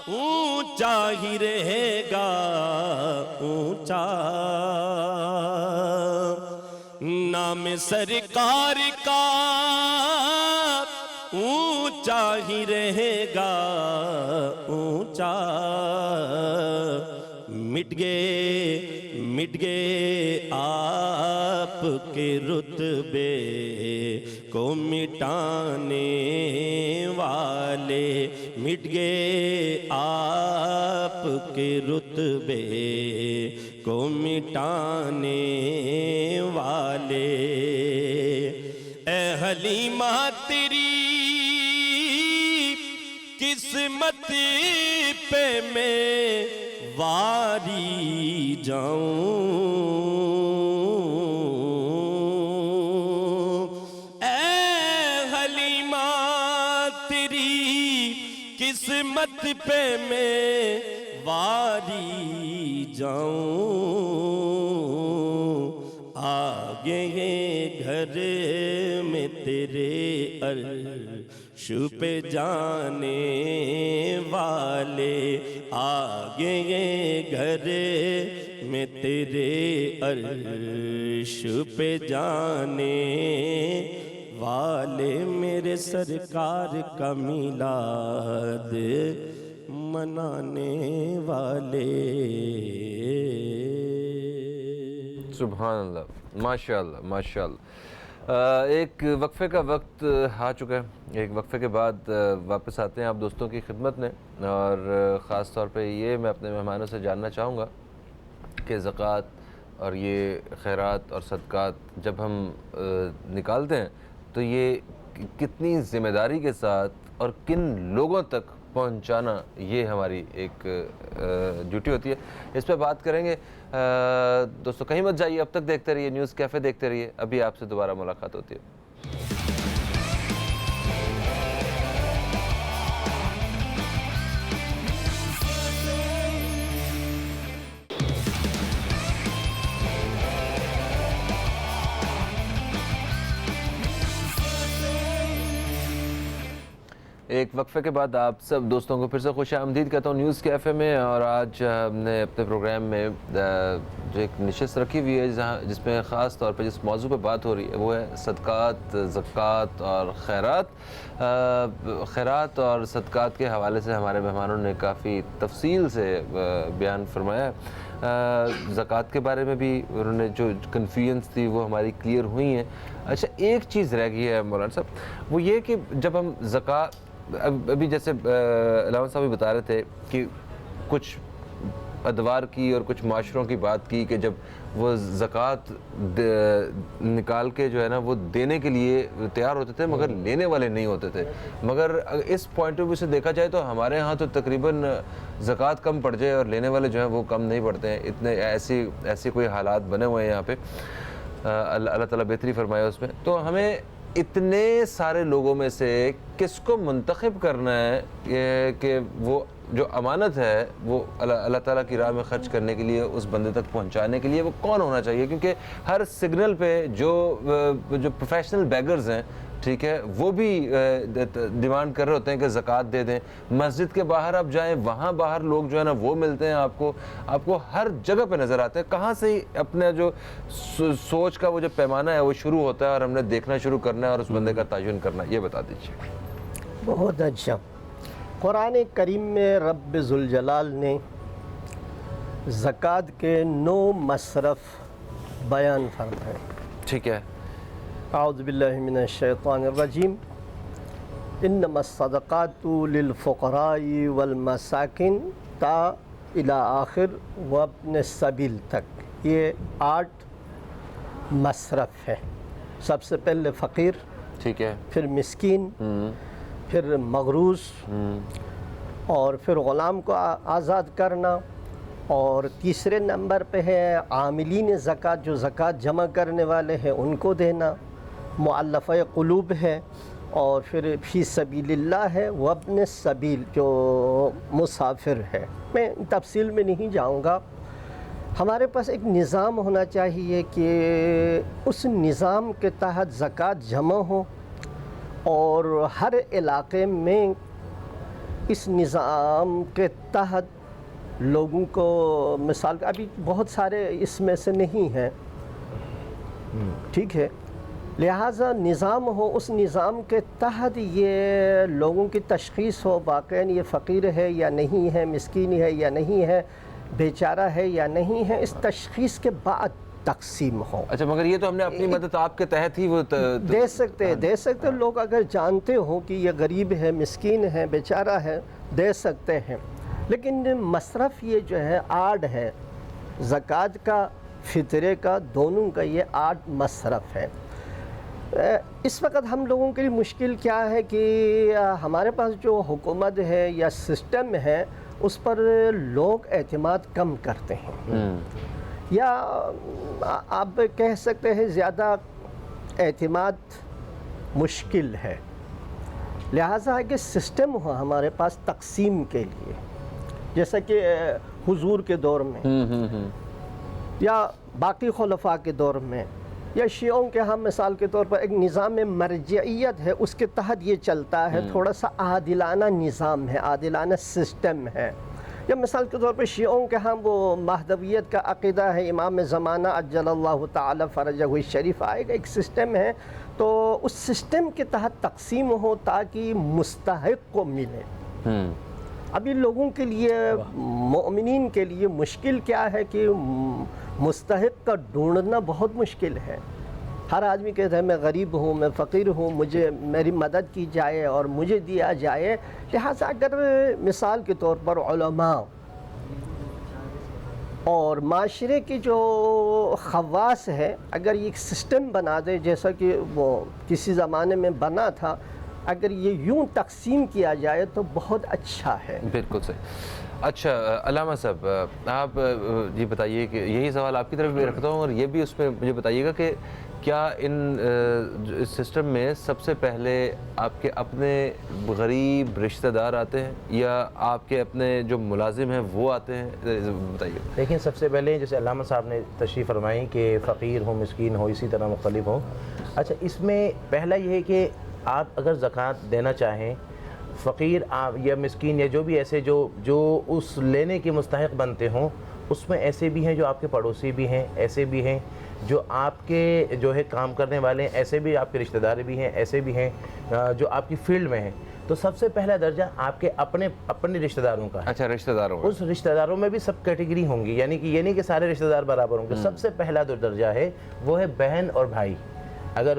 اونچا ہی رہے گا اونچا نام سرکار کا اونچا ہی رہے گا اونچا مٹ گئے آپ کے رتبے کو مٹانے والے مٹ گئے آپ کے رتبے کو مٹانے والے اے حلیمہ تیری قسمت پہ میں واری جاؤں اے حلیمہ تیری قسمت پہ میں واری جاؤں آگے گھر میں تیرے عرش پہ جانے والے آگے گھر میں تیرے عرش پہ جانے والے میرے سرکار کا میلاد منانے والے
سبحان اللہ ماشاء اللہ ماشاء اللہ ایک وقفے کا وقت آ چکا ہے ایک وقفے کے بعد واپس آتے ہیں آپ دوستوں کی خدمت میں اور خاص طور پہ یہ میں اپنے مہمانوں سے جاننا چاہوں گا کہ زکوٰۃ اور یہ خیرات اور صدقات جب ہم نکالتے ہیں تو یہ کتنی ذمہ داری کے ساتھ اور کن لوگوں تک پہنچانا یہ ہماری ایک ڈیوٹی ہوتی ہے اس پہ بات کریں گے دوستو کہیں مت جائیے اب تک دیکھتے رہیے نیوز کیفے دیکھتے رہیے ابھی آپ سے دوبارہ ملاقات ہوتی ہے ایک وقفے کے بعد آپ سب دوستوں کو پھر سے خوش آمدید کہتا ہوں نیوز کیفے میں اور آج ہم نے اپنے پروگرام میں جو ایک نشست رکھی ہوئی ہے جس میں خاص طور پہ جس موضوع پہ بات ہو رہی ہے وہ ہے صدقات زکوٰۃ اور خیرات اور صدقات کے حوالے سے ہمارے مہمانوں نے کافی تفصیل سے بیان فرمایا ہے زکوٰۃ کے بارے میں بھی انہوں نے جو کنفیوژنس تھی وہ ہماری کلیئر ہوئی ہیں اچھا ایک چیز رہ گئی ہے مولانا صاحب وہ یہ کہ جب ہم زکوٰۃ ابھی جیسے علامہ صاحب بھی بتا رہے تھے کہ کچھ ادوار کی اور کچھ معاشروں کی بات کی کہ جب وہ زکوٰۃ نکال کے جو ہے نا وہ دینے کے لیے تیار ہوتے تھے مگر لینے والے نہیں ہوتے تھے مگر اس پوائنٹ آف ویو سے دیکھا جائے تو ہمارے ہاں تو تقریباً زکوٰۃ کم پڑ جائے اور لینے والے جو ہیں وہ کم نہیں پڑتے ہیں اتنے ایسی کوئی حالات بنے ہوئے ہیں یہاں پہ اللہ تعالیٰ بہتری فرمائے اس میں تو ہمیں اتنے سارے لوگوں میں سے کس کو منتخب کرنا ہے کہ وہ جو امانت ہے وہ اللہ تعالیٰ کی راہ میں خرچ کرنے کے لیے اس بندے تک پہنچانے کے لیے وہ کون ہونا چاہیے کیونکہ ہر سگنل پہ جو پروفیشنل بیگرز ہیں ٹھیک ہے، وہ بھی ڈیمانڈ کر رہے ہوتے ہیں کہ زکوٰۃ دے دیں. مسجد کے باہر آپ جائیں، وہاں باہر لوگ جو ہے نا وہ ملتے ہیں آپ کو ہر جگہ پہ نظر آتے ہیں. کہاں سے اپنا جو سوچ کا وہ جو پیمانہ ہے وہ شروع ہوتا ہے اور ہم نے دیکھنا شروع کرنا ہے اور اس بندے کا تعین کرنا ہے؟ یہ بتا دیجیے.
بہت اچھا. قرآن کریم میں رب ذوالجلال نے زکوٰۃ کے 9 مصرف بیان فرمائے.
ٹھیک ہے.
اعوذ باللہ من الشیطان الرجیم. انما الصدقات للفقراء والمساکین تا الی آخر وابن السبیل تک. یہ 8 مصرف ہے. سب سے پہلے فقیر،
ٹھیک ہے،
پھر مسکین، پھر مغروض، اور پھر غلام کو آزاد کرنا، اور تیسرے نمبر پہ ہے عاملین زکوٰۃ، جو زکوٰۃ جمع کرنے والے ہیں ان کو دینا، مؤلفہ قلوب ہے، اور پھر فی سبیل اللہ ہے، وابن السبیل جو مسافر ہے. میں تفصیل میں نہیں جاؤں گا. ہمارے پاس ایک نظام ہونا چاہیے کہ اس نظام کے تحت زکوٰۃ جمع ہو، اور ہر علاقے میں اس نظام کے تحت لوگوں کو، مثال ابھی بہت سارے اس میں سے نہیں ہیں، ٹھیک ہے، لہٰذا نظام ہو، اس نظام کے تحت یہ لوگوں کی تشخیص ہو واقعاً یہ فقیر ہے یا نہیں ہے، مسکین ہے یا نہیں ہے، بیچارہ ہے یا نہیں ہے. اس تشخیص کے بعد تقسیم ہو.
اچھا، مگر یہ تو ہم نے اپنی مدد آپ کے تحت ہی وہ
دے سکتے لوگ اگر جانتے ہوں کہ یہ غریب ہے، مسکین ہے، بیچارہ ہے، دے سکتے ہیں. لیکن مصرف یہ جو ہے 8 ہے، زکوٰۃ کا، فطرے کا، دونوں کا یہ 8 مصرف ہے. اس وقت ہم لوگوں کے لیے مشکل کیا ہے کہ ہمارے پاس جو حکومت ہے یا سسٹم ہے اس پر لوگ اعتماد کم کرتے ہیں، یا آپ کہہ سکتے ہیں زیادہ اعتماد مشکل ہے. لہٰذا ہے کہ سسٹم ہو ہمارے پاس تقسیم کے لیے، جیسا کہ حضور کے دور میں یا باقی خلفاء کے دور میں، یا شیعوں کے ہم مثال کے طور پر ایک نظام مرجعیت ہے، اس کے تحت یہ چلتا ہے. تھوڑا سا عادلانہ نظام ہے، عادلانہ سسٹم ہے. یا مثال کے طور پر شیعوں کے ہاں وہ مہدویت کا عقیدہ ہے، امام زمانہ عجل اللہ تعالی فرجہ الشریف آئے گا، ایک سسٹم ہے. تو اس سسٹم کے تحت تقسیم ہو تاکہ مستحق کو ملے. ابھی لوگوں کے لیے، مومنین کے لیے مشکل کیا ہے کہ مستحق کا ڈھونڈنا بہت مشکل ہے. ہر آدمی کہتا ہے میں غریب ہوں، میں فقیر ہوں، مجھے میری مدد کی جائے اور مجھے دیا جائے. لہٰذا اگر مثال کے طور پر علماء اور معاشرے کی جو خواص ہے، اگر یہ ایک سسٹم بنا دے جیسا کہ وہ کسی زمانے میں بنا تھا، اگر یہ یوں تقسیم کیا جائے تو بہت اچھا ہے.
بالکل صحیح. اچھا علامہ صاحب، آپ یہ بتائیے کہ یہی سوال آپ کی طرف بھی رکھتا ہوں، اور یہ بھی اس میں مجھے بتائیے گا کہ کیا اس سسٹم میں سب سے پہلے آپ کے اپنے غریب رشتہ دار آتے ہیں یا آپ کے اپنے جو ملازم ہیں وہ آتے ہیں؟ بتائیے.
لیکن سب سے پہلے جیسے علامہ صاحب نے تشریف فرمائی کہ فقیر ہو، مسکین ہو، اسی طرح مختلف ہو. اچھا، اس میں پہلا یہ ہے کہ آپ اگر زکوٰۃ دینا چاہیں، فقیر یا مسکین یا جو بھی ایسے جو اس لینے کے مستحق بنتے ہوں، اس میں ایسے بھی ہیں جو آپ کے پڑوسی بھی ہیں، ایسے بھی ہیں جو آپ کے جو ہے کام کرنے والے ہیں، ایسے بھی آپ کے رشتہ دار بھی ہیں، ایسے بھی ہیں جو آپ کی فیلڈ میں ہیں. تو سب سے پہلا درجہ آپ کے اپنے رشتہ داروں کا ہے.
اچھا، رشتہ داروں، اس
رشتہ داروں میں بھی سب کیٹیگری ہوں گی، یعنی کہ یہ نہیں کہ سارے رشتہ دار برابر ہوں گے. سب سے پہلا جو درجہ ہے وہ ہے بہن اور بھائی. اگر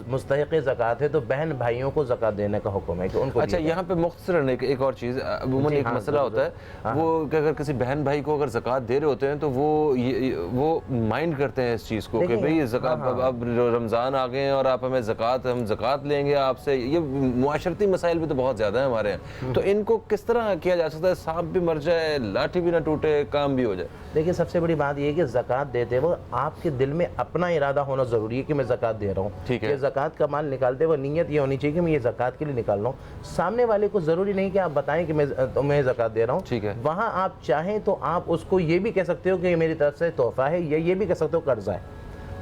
مستحق زکوٰۃ ہے تو بہن بھائیوں کو زکوٰۃ دینے کا حکم ہے کہ ان کو.
اچھا، یہاں پہ مختصراً ایک اور چیز، عموماً ایک مسئلہ ہوتا ہے وہ کہ اگر کسی بہن بھائی کو اگر زکوٰۃ دے رہے ہوتے ہیں تو وہ مائنڈ کرتے ہیں اس چیز کو کہ بھئی زکوٰۃ، اب رمضان آ گئے ہیں اور آپ ہمیں ہم زکوٰۃ لیں گے آپ سے. یہ معاشرتی مسائل بھی تو بہت زیادہ ہیں ہمارے یہاں، تو ان کو کس طرح کیا جا سکتا ہے؟ سانپ بھی مر جائے، لاٹھی بھی نہ ٹوٹے، کام بھی ہو جائے.
دیکھیے، سب سے بڑی بات یہ ہے کہ زکوٰۃ دیتے وہ آپ کے دل میں اپنا ارادہ ہونا ضروری ہے کہ میں زکوٰۃ دے رہا ہوں. یہ زکوٰۃ کا مال نکالتے وہ نیت یہ ہونی چاہیے کہ میں یہ زکوٰۃ کے لیے نکال رہا ہوں. سامنے والے کو ضروری نہیں کہ آپ بتائیں کہ میں زکوٰۃ دے رہا ہوں. وہاں آپ چاہیں تو آپ اس کو یہ بھی کہہ سکتے ہو کہ یہ میری طرف سے تحفہ ہے، یا یہ بھی کہہ سکتے ہو قرضہ ہے.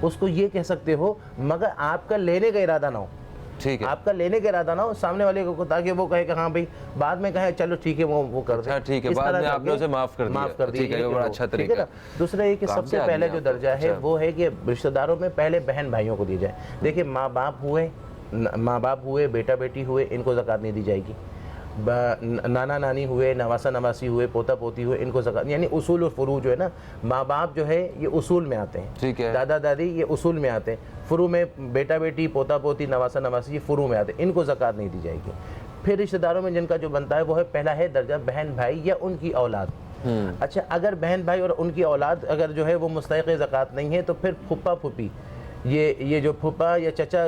اس کو یہ کہہ سکتے ہو، مگر آپ کا لینے کا ارادہ نہ ہو.
ٹھیک ہے.
آپ کا لینے کا ارادہ نہ ہو سامنے والے کو, تاکہ وہ کہے کہ ہاں بھائی بعد میں کہے چلو ٹھیک ہے وہ کر دیں.
ٹھیک ہے, بعد میں آپ نے اسے معاف کر دیا. ٹھیک ہے, یہ بڑا اچھا طریقہ ہے.
دوسرا یہ کہ سب سے پہلے جو درجہ ہے وہ ہے کہ رشتہ داروں میں پہلے بہن بھائیوں کو دی جائے. دیکھیں ماں باپ ہوئے بیٹا بیٹی ہوئے, ان کو زکوٰۃ نہیں دی جائے گی. نانا نانی ہوئے, نواسا نواسی ہوئے, پوتا پوتی ہوئے, ان کو زکوٰۃ, یعنی اصول اور فروع جو ہے نا, ماں باپ جو ہے یہ اصول میں آتے ہیں.
ٹھیک ہے.
دادا دادی یہ اصول میں آتے ہیں. فروع میں بیٹا بیٹی, پوتا پوتی, نواسا نواسی, یہ فروع میں آتے ہیں. ان کو زکوٰۃ نہیں دی جائے گی. پھر رشتہ داروں میں جن کا جو بنتا ہے وہ ہے پہلا ہے درجہ بہن بھائی یا ان کی اولاد. اچھا, اگر بہن بھائی اور ان کی اولاد اگر جو ہے وہ مستحق زکوٰۃ نہیں ہے تو پھر پھپھا پھوپھی, یہ جو پھپھا یا چچا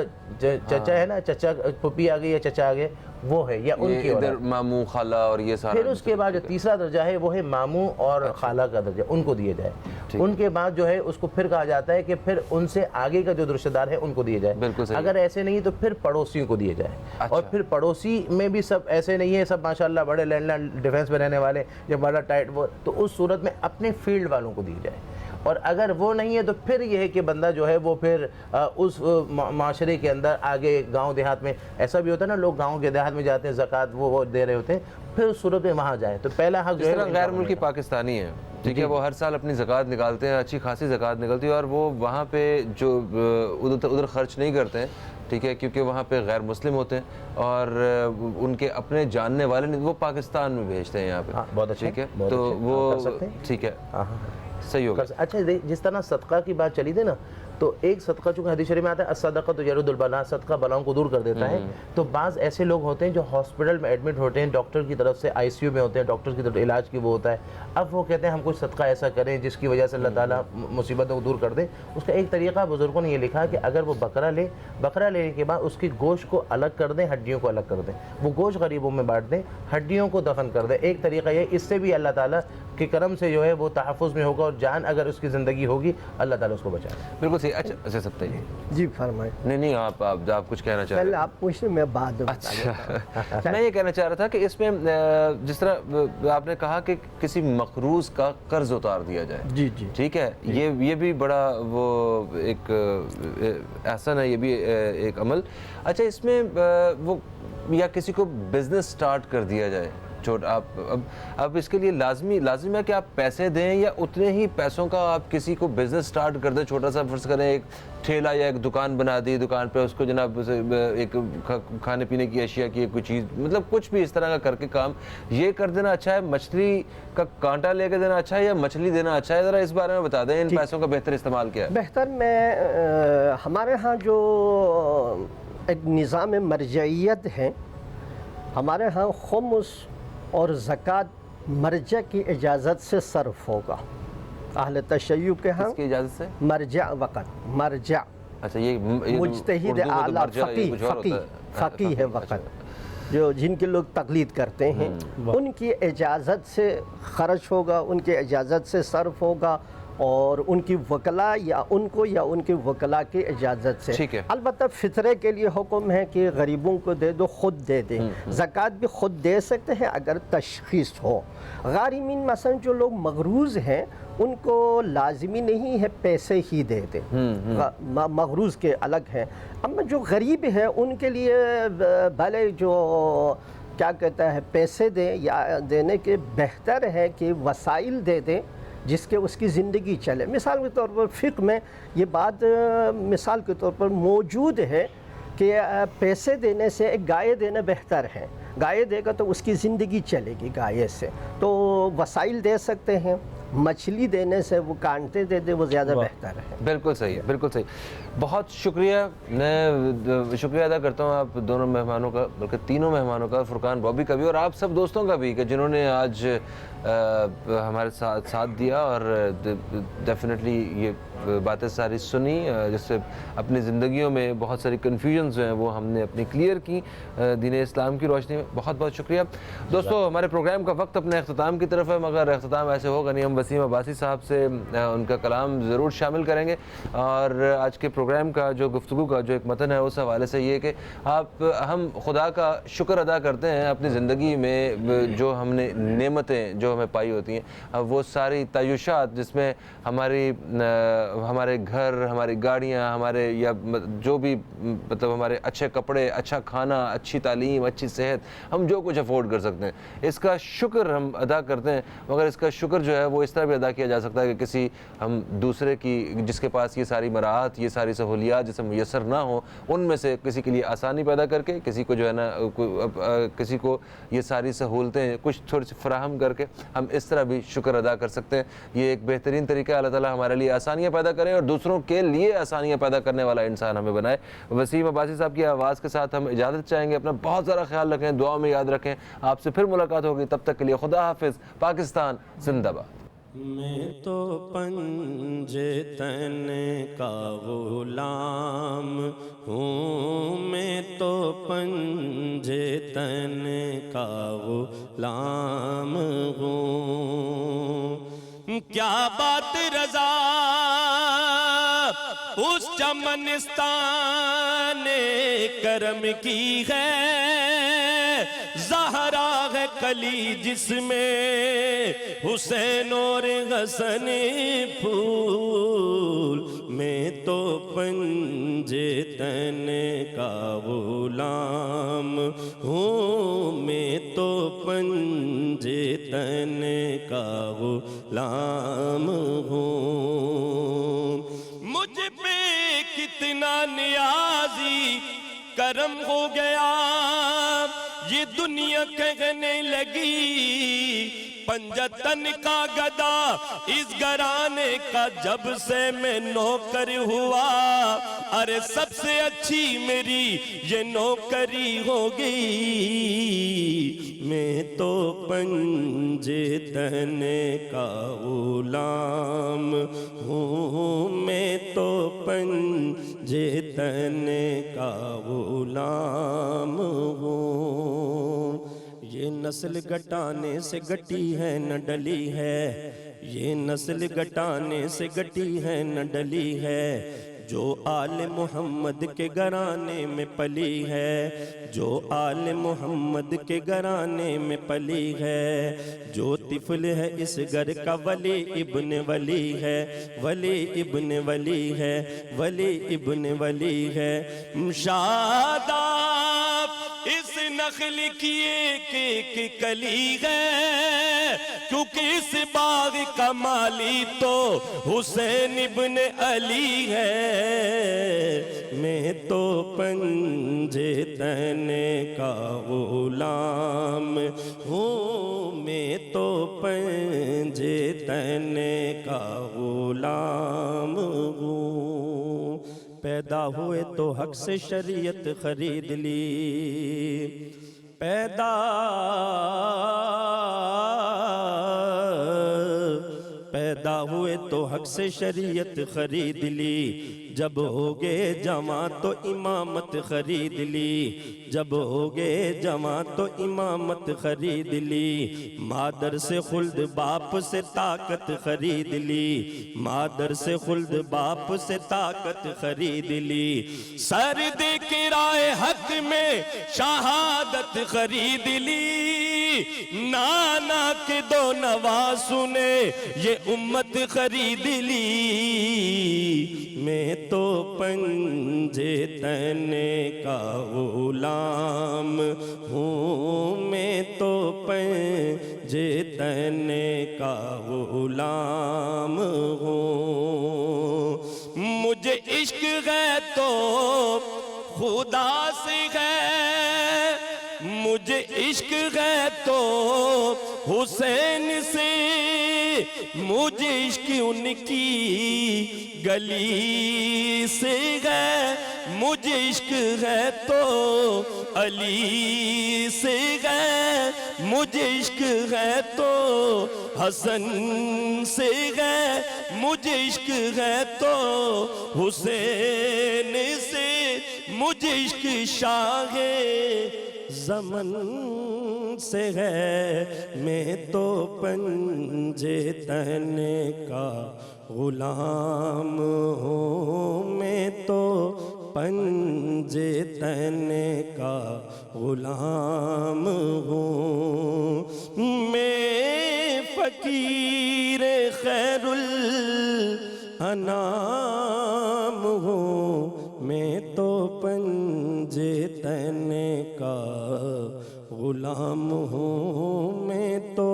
ہے نا, چچا پھوپھی آ گئی یا چچا آ گئے, وہ ہے یا ان کی اولاد.
ماموں خالہ اور یہ سارا.
پھر اس کے بعد جو تیسرا درجہ ہے وہ ہے ماموں اور خالہ کا درجہ, ان کو دیے جائے. ان کے بعد جو ہے اس کو پھر کہا جاتا ہے کہ پھر ان سے آگے کا جو رشتہ دار ہے ان کو دیے جائے. اگر ایسے نہیں تو پھر پڑوسیوں کو دیے جائے. اور پھر پڑوسی میں بھی سب ایسے نہیں ہے سب ماشاءاللہ بڑے لینڈ لائن ڈیفینس میں رہنے والے یا بڑا ٹائٹ, وہ تو اس صورت میں اپنے فیلڈ والوں کو دی جائے. اور اگر وہ نہیں ہے تو پھر یہ ہے کہ بندہ جو ہے وہ پھر اس معاشرے کے اندر آگے گاؤں دیہات میں ایسا بھی ہوتا ہے نا, لوگ گاؤں کے دیہات میں جاتے ہیں زکوٰۃ وہ دے رہے ہوتے ہیں, پھر اس صورت میں وہاں جائیں. تو پہلا حق جو ہے
غیر ملکی پاکستانی ہے, ٹھیک ہے, وہ ہر سال اپنی زکوٰۃ نکالتے ہیں, اچھی خاصی زکوٰۃ نکلتی ہے, اور وہ وہاں پہ جو ادھر خرچ نہیں کرتے ہیں, ٹھیک ہے, کیونکہ وہاں پہ غیر مسلم ہوتے ہیں اور ان کے اپنے جاننے والے نہیں, وہ پاکستان میں بھیجتے ہیں یہاں پہ.
بہت اچھا,
ٹھیک ہے, تو وہ ٹھیک ہے, صحیح ہوگا.
اچھا, جس طرح صدقہ کی بات چلی تھی نا, تو ایک صدقہ چونکہ حدیث شریف میں آتا ہے الصدقہ یرد البلاء, صدقہ بلاؤں کو دور کر دیتا ہے. تو بعض ایسے لوگ ہوتے ہیں جو ہاسپٹل میں ایڈمٹ ہوتے ہیں, ڈاکٹر کی طرف سے آئی سی یو میں ہوتے ہیں, ڈاکٹر کی طرف علاج کی وہ ہوتا ہے. اب وہ کہتے ہیں ہم کچھ صدقہ ایسا کریں جس کی وجہ سے اللہ تعالیٰ مصیبتوں کو دور کر دے. اس کا ایک طریقہ بزرگوں نے یہ لکھا کہ اگر وہ بکرا لینے کے بعد اس کی گوشت کو الگ کر دیں, ہڈیوں کو الگ کر دیں, وہ گوشت غریبوں میں بانٹ دیں, ہڈیوں کو دفن کر دیں. ایک طریقہ یہ, اس سے بھی اللہ تعالیٰ کے کرم سے جو ہے وہ تحفظ میں ہوگا, اور جان اگر اس کی زندگی ہوگی اللہ تعالیٰ اس کو بچائے.
بالکل صحیح. اچھا سب تھے
جی فرمائیں.
نہیں آپ کچھ کہنا چاہ رہے ہیں.
پہلے آپ پوچھیں, میں بعد میں.
اچھا, میں یہ کہنا چاہ رہا تھا کہ اس میں جس طرح آپ نے کہا کہ کسی مقروض کا قرض اتار دیا جائے,
جی جی
ٹھیک ہے, یہ بھی بڑا وہ ایک احسن ہے, یہ بھی ایک عمل. اچھا, اس میں وہ یا کسی کو بزنس سٹارٹ کر دیا جائے, اب اس کے لیے لازم ہے کہ آپ پیسے دیں, یا اتنے ہی پیسوں کا آپ کسی کو بزنس سٹارٹ کر دیں, چھوٹا سا فرض کریں ایک ٹھیلا یا ایک دکان بنا دی, دکان پہ اس کو جناب ایک کھانے پینے کی اشیاء کی کوئی چیز, مطلب کچھ بھی اس طرح کا کر کے کام یہ کر دینا اچھا ہے, مچھلی کا کانٹا لے کے دینا اچھا ہے یا مچھلی دینا اچھا ہے؟ ذرا اس بارے میں بتا دیں, ان پیسوں کا بہتر استعمال کیا ہے؟
بہتر میں ہمارے ہاں جو ایک نظام مرجعیت ہے, ہمارے ہاں خمس اور زکوٰۃ مرجع کی اجازت سے صرف ہوگا. اہل تشیع کے ہاں
کس کی اجازت سے؟
مرجع وقت, مرجع.
اچھا, یہ
مجتہد اعلیٰ فقیہ ہے وقت, جو جن کے لوگ تقلید کرتے ہیں, ان کی اجازت سے خرچ ہوگا, ان کی اجازت سے صرف ہوگا, اور ان کی وکلا یا ان کو یا ان کے وکلا کی اجازت سے. البتہ فطرے کے لیے حکم ہے کہ غریبوں کو دے دو, خود دے دیں. زکوٰۃ بھی خود دے سکتے ہیں اگر تشخیص ہو. غارمین مثلا جو لوگ مغروض ہیں ان کو لازمی نہیں ہے پیسے ہی دے دیں, مغروض کے الگ ہیں. اما جو غریب ہیں ان کے لیے بھلے جو کیا کہتا ہے پیسے دیں یا دینے کے بہتر ہے کہ وسائل دے دیں جس کے اس کی زندگی چلے. مثال کے طور پر فقہ میں یہ بات مثال کے طور پر موجود ہے کہ پیسے دینے سے ایک گائے دینا بہتر ہے. گائے دے گا تو اس کی زندگی چلے گی گائے سے, تو وسائل دے سکتے ہیں. مچھلی دینے سے وہ کانٹے دے دے, وہ زیادہ بہتر ہے.
بالکل صحیح, بالکل صحیح. بہت شکریہ. میں شکریہ ادا کرتا ہوں آپ دونوں مہمانوں کا, بلکہ تینوں مہمانوں کا, فرقان بابی کا بھی اور آپ سب دوستوں کا بھی, کہ جنہوں نے آج ہمارے ساتھ دیا اور ڈیفینیٹلی یہ باتیں ساری سنی, جس سے اپنی زندگیوں میں بہت ساری کنفیوژنز جو ہیں وہ ہم نے اپنی کلیئر کی دین اسلام کی روشنی میں. بہت بہت شکریہ دوستو. ہمارے پروگرام کا وقت اپنے اختتام کی طرف ہے, مگر اختتام ایسے ہوگا نہیں, ہم ہم وسیم عباسی صاحب سے ان کا کلام ضرور شامل کریں گے، اور آج کے پروگرام کا جو گفتگو کا جو ایک متن ہے اس حوالے سے یہ کہ ہم خدا کا شکر ادا کرتے ہیں اپنی زندگی میں جو ہم نے نعمتیں جو ہمیں پائی ہوتی ہیں، وہ ساری تعیشات جس میں ہمارے گھر، ہماری گاڑیاں، ہمارے یا جو بھی مطلب ہمارے اچھے کپڑے، اچھا کھانا، اچھی تعلیم، اچھی صحت، ہم جو کچھ افورڈ کر سکتے ہیں اس کا شکر ہم ادا کرتے ہیں، مگر اس کا شکر جو ہے وہ اس طرح بھی ادا کیا جا سکتا ہے کہ کسی ہم دوسرے کی جس کے پاس یہ ساری مراعات، یہ ساری سہولیات جسے میسر نہ ہوں، ان میں سے کسی کے لیے آسانی پیدا کر کے، کسی کو جو ہے نا کسی کو یہ ساری سہولتیں کچھ تھوڑی سی فراہم کر کے ہم اس طرح بھی شکر ادا کر سکتے ہیں۔ یہ ایک بہترین طریقہ ہے، اللہ تعالیٰ ہمارے لیے آسانیاں پیدا کریں اور دوسروں کے لیے آسانیاں پیدا کرنے والا انسان ہمیں بنائے۔ وسیم عباسی صاحب کی آواز کے ساتھ ہم اجازت چاہیں گے، اپنا بہت سارا خیال رکھیں، دعا میں یاد رکھیں، آپ سے پھر ملاقات ہوگی، تب تک کے لیے خدا حافظ، پاکستان زندہ باد۔
میں تو پنجے تن کا غلام ہوں، میں تو پنجے تن کا غلام ہوں، کیا بات رضا اس چمنستان کرم کی ہے، زہرا ہے کلی جس میں حسین اور حسن پھول، میں تو پنجے تن کا غلام ہوں، میں تو پنجے تن کا غلام ہوں، مجھ پہ کتنا نیازی کرم ہو گیا، یہ دنیا کہنے لگی پنجتن کا گدا اس گھرانے کا جب سے میں نوکر ہوا، ارے سب سے اچھی میری یہ نوکری ہو گئی، میں تو پنجے تن کا غلام ہوں، میں تو پنجے تن کا غلام ہوں، یہ نسل گٹانے سے گٹی ہے نہ ڈلی ہے، یہ نسل گٹانے سے گٹی ہے نہ ڈلی ہے، جو آل محمد کے گھرانے میں پلی ہے، جو آل محمد کے گھرانے میں پلی ہے، جو طفل ہے اس گھر کا ولی ابن ولی ہے، ولی ابن ولی ہے، ولی ابن ولی ہے، شاداب اس نخل کی ایک ایک کلی ہے، کیونکہ اس باغ کا مالی تو حسین ابن علی ہے، میں تو پنجے تن کا غلام ہوں، میں تو پنجے تن کا غلام ہوں، پیدا ہوئے تو حق سے شریعت خرید لی، پیدا ہوئے تو حق سے شریعت خرید لی، جب ہوگے جوان تو امامت خرید لی، جب ہوگے جوان تو امامت خرید لی، مادر سے خلد باپ سے طاقت خرید لی، مادر سے خلد باپ سے طاقت خرید لی، سر دے کے رائے حق میں شہادت خرید لی، نانا کے دو نواسوں نے یہ امت خرید لی، میں تو پنجے تن کا غلام ہوں، میں تو پنجے تن کا غلام ہوں، مجھے عشق ہے تو خدا سے ہے، مجھے عشق ہے تو حسین سے، مجھے عشق ان کی گلی سے ہے، مجھے عشق ہے تو علی سے ہے، مجھے عشق ہے تو حسن سے ہے، مجھے عشق ہے تو حسین سے، مجھ عشق شاہ زمن سے ہے، میں تو پنجے تہنے کا غلام ہوں، میں تو پنجے تہنے کا غلام ہوں، میں فقیر خیر الانام ہوں، میں تو پنجے تہنے کا غلام ہوں، میں تو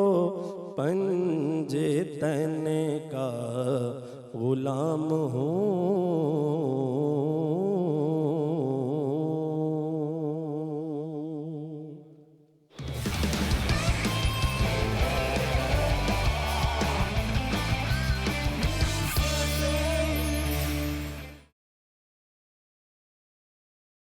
پنجے تہنے کا غلام ہوں۔